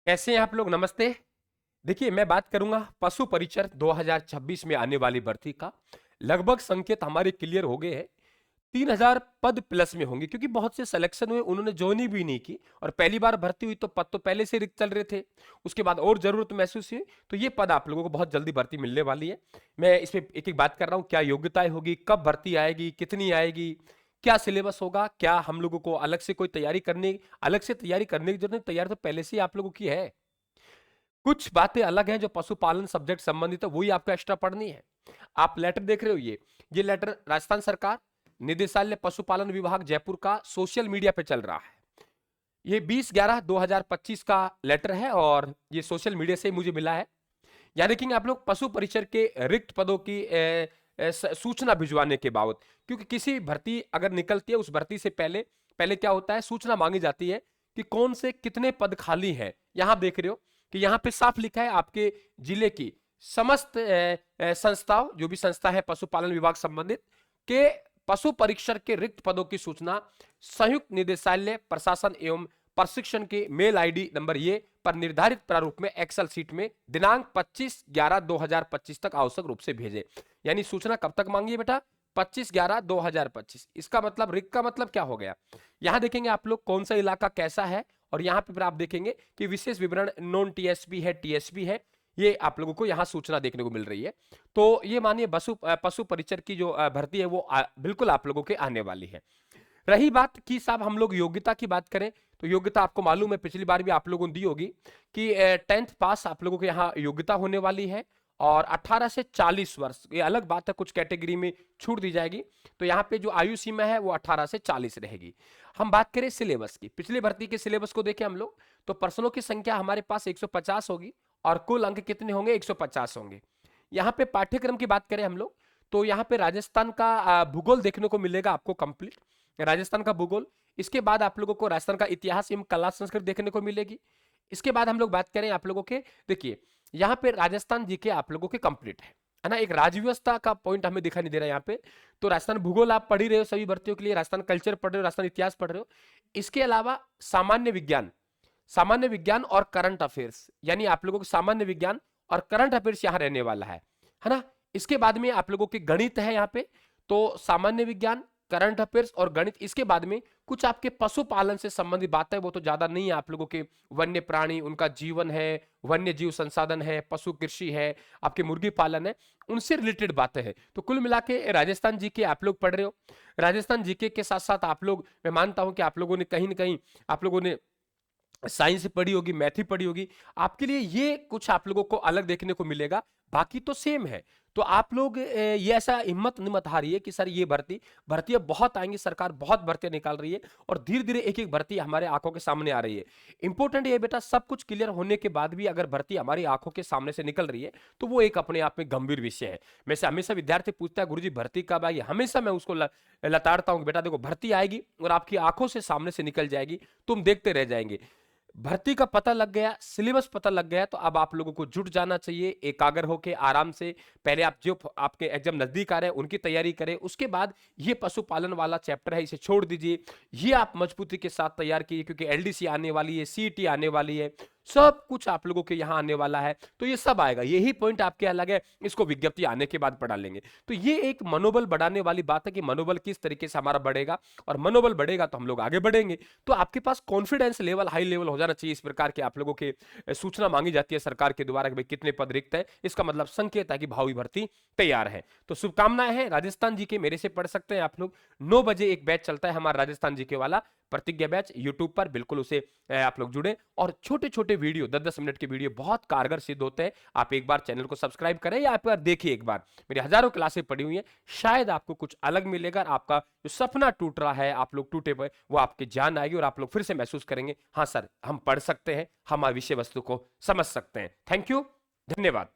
कैसे हैं आप लोग? नमस्ते। देखिए, मैं बात करूंगा पशु परिचर 2026 में आने वाली भर्ती का। लगभग संकेत हमारे क्लियर हो गए हैं। 3000 पद प्लस में होंगे, क्योंकि बहुत से सिलेक्शन हुए, उन्होंने ज्वाइन भी नहीं की और पहली बार भर्ती हुई तो पद तो पहले से रिक्त चल रहे थे। उसके बाद और जरूरत महसूस हुई, तो ये पद आप लोगों को बहुत जल्दी भर्ती मिलने वाली है। मैं इसमें एक एक बात कर रहा हूँ, क्या योग्यताएं होगी, कब भर्ती आएगी, कितनी आएगी, क्या सिलेबस होगा, क्या हम लोगों को अलग से तैयारी करने की जरूरत नहीं, तैयारी तो पहले से ही आप लोगों की है। कुछ बातें अलग हैं जो पशुपालन सब्जेक्ट संबंधित है, वही आपको एक्स्ट्रा पढ़नी है। आप लेटर देख रहे हो, ये लेटर राजस्थान सरकार निदेशालय पशुपालन विभाग जयपुर का सोशल मीडिया पे चल रहा है। ये 20/11/2025 का लेटर है और ये सोशल मीडिया से मुझे मिला है। यहाँ देखेंगे आप लोग, पशु परिचर के रिक्त पदों की सूचना भिजवाने के बाबत, क्योंकि किसी भर्ती अगर निकलती है, उस भर्ती से पहले पहले क्या होता है, सूचना मांगी जाती है कि कौन से कितने पद खाली हैं। यहाँ देख रहे हो कि यहाँ पे साफ लिखा है, आपके जिले की समस्त संस्थाओं, जो भी संस्था है पशुपालन विभाग संबंधित के पशु परीक्षर के रिक्त पदों की सूचना संयुक्त निदेशालय प्रशासन एवं प्रशिक्षण के मेल आईडी नंबर ये पर निर्धारित प्रारूप में एक्सेल सीट में दिनांक 25/11/2025 तक आवश्यक रूप से भेजे। यानी सूचना कब तक मांगी है बेटा? 25/11/2025। इसका मतलब रिक्त का मतलब क्या हो गया? यहां देखेंगे आप लोग कौन सा इलाका कैसा है, और यहां पे फिर आप देखेंगे कि विशेष विवरण नॉन टीएसपी है, टीएसपी है, ये आप लोगों को यहां सूचना देखने को मिल रही है। तो ये मानिए पशु परिचर की जो भर्ती है वो बिल्कुल आप लोगों के आने वाली है। रही बात कि साहब हम लोग योग्यता की बात करें, तो योग्यता आपको मालूम है, पिछली बार भी आप लोगों ने दी होगी कि 10th पास आप लोगों के यहाँ योग्यता होने वाली है। और 18 से 40 वर्ष, ये अलग बात है, कुछ कैटेगरी में छूट दी जाएगी। तो यहाँ पे जो आयु सीमा है वो 18 से 40 रहेगी। हम बात करें सिलेबस की, पिछली भर्ती के सिलेबस को देखें हम लोग, तो प्रश्नों की संख्या हमारे पास 150 होगी और कुल अंक कितने होंगे? 150 होंगे। यहाँ पे पाठ्यक्रम की बात करें हम लोग, तो यहाँ पे राजस्थान का भूगोल देखने को मिलेगा आपको कंप्लीट, राजस्थान का भूगोल। इसके बाद आप लोगों को राजस्थान का इतिहास एवं कला संस्कृति देखने को मिलेगी। इसके बाद हम लोग बात करें आप लोगों के, देखिए यहाँ पे राजस्थान जीके आप लोगों के कंप्लीट है ना। एक राज्य व्यवस्था का पॉइंट हमें दिखाई नहीं दे रहा है यहाँ पे। तो राजस्थान भूगोल आप पढ़ ही रहे हो सभी भर्तियों के लिए, राजस्थान कल्चर पढ़ रहे हो, राजस्थान इतिहास पढ़ रहे हो। इसके अलावा सामान्य विज्ञान और करंट अफेयर्स, यानी आप लोगों को सामान्य विज्ञान और करंट अफेयर्स यहाँ रहने वाला है ना। इसके बाद में आप लोगों के गणित है यहाँ पे। तो सामान्य विज्ञान, करंट अफेयर्स और गणित। इसके बाद में कुछ आपके पशुपालन से संबंधित बातें, वो तो ज्यादा नहीं है आप लोगों के, वन्य प्राणी, उनका जीवन है, वन्य जीव संसाधन है, पशु कृषि है, आपके मुर्गी पालन है, उनसे रिलेटेड बातें हैं। तो कुल मिला के राजस्थान जीके आप लोग पढ़ रहे हो। राजस्थान जीके के साथ साथ आप लोग, मैं मानता हूं कि आप लोगों ने कहीं ना कहीं आप लोगों ने साइंस पढ़ी होगी, मैथी पढ़ी होगी। आपके लिए ये कुछ आप लोगों को अलग देखने को मिलेगा, बाकी तो सेम है। तो आप लोग ये ऐसा हिम्मत नहीं मत हारिए कि सर ये भर्तियां बहुत आएंगी, सरकार बहुत भर्तियां निकाल रही है और धीरे धीरे एक एक भर्ती हमारे आंखों के सामने आ रही है। इंपॉर्टेंट ये बेटा, सब कुछ क्लियर होने के बाद भी अगर भर्ती हमारी आंखों के सामने से निकल रही है तो वो एक अपने आप में गंभीर विषय है। मैं से हमेशा विद्यार्थी पूछता है, गुरुजी भर्ती कब आएगी, हमेशा मैं उसको लताड़ता हूं कि बेटा देखो, भर्ती आएगी और आपकी आंखों से सामने से निकल जाएगी, तुम देखते रह जाएंगे। भर्ती का पता लग गया, सिलेबस पता लग गया, तो अब आप लोगों को जुट जाना चाहिए एकाग्र होकर आराम से। पहले आप जो आपके एग्जाम नजदीक आ रहे हैं उनकी तैयारी करें, उसके बाद ये पशुपालन वाला चैप्टर है इसे छोड़ दीजिए, ये आप मजबूती के साथ तैयार कीजिए, क्योंकि एलडीसी आने वाली है, सीईटी आने वाली है, सब कुछ आप लोगों के यहाँ आने वाला है। तो ये सब आएगा, यही पॉइंट आपके अलग है, इसको विज्ञप्ति आने के बाद पढ़ा लेंगे। तो ये एक मनोबल बढ़ाने वाली बात है कि मनोबल किस तरीके से हमारा बढ़ेगा, और मनोबल बढ़ेगा तो हम लोग आगे बढ़ेंगे। तो आपके पास कॉन्फिडेंस लेवल हाई लेवल हो जाना चाहिए। इस प्रकार के आप लोगों के सूचना मांगी जाती है सरकार के द्वारा कि भाई कितने पद रिक्त है, इसका मतलब संकेत है कि भावी भर्ती तैयार है। तो शुभकामनाएं हैं। राजस्थान जी के मेरे से पढ़ सकते हैं आप लोग। 9 बजे एक बैच चलता है हमारा राजस्थान जी के वाला, प्रतिज्ञा बैच, यूट्यूब पर, बिल्कुल उसे आप लोग जुड़े। और छोटे छोटे वीडियो 10-10 मिनट के वीडियो बहुत कारगर सिद्ध होते हैं। आप एक बार चैनल को सब्सक्राइब करें या आप देखिए एक बार, मेरी हजारों क्लासें पड़ी हुई हैं, शायद आपको कुछ अलग मिलेगा। आपका जो सपना टूट रहा है, आप लोग टूटे हुए, वो आपके जान आएगी और आप लोग फिर से महसूस करेंगे, हाँ सर हम पढ़ सकते हैं, हम विषय वस्तु को समझ सकते हैं। थैंक यू, धन्यवाद।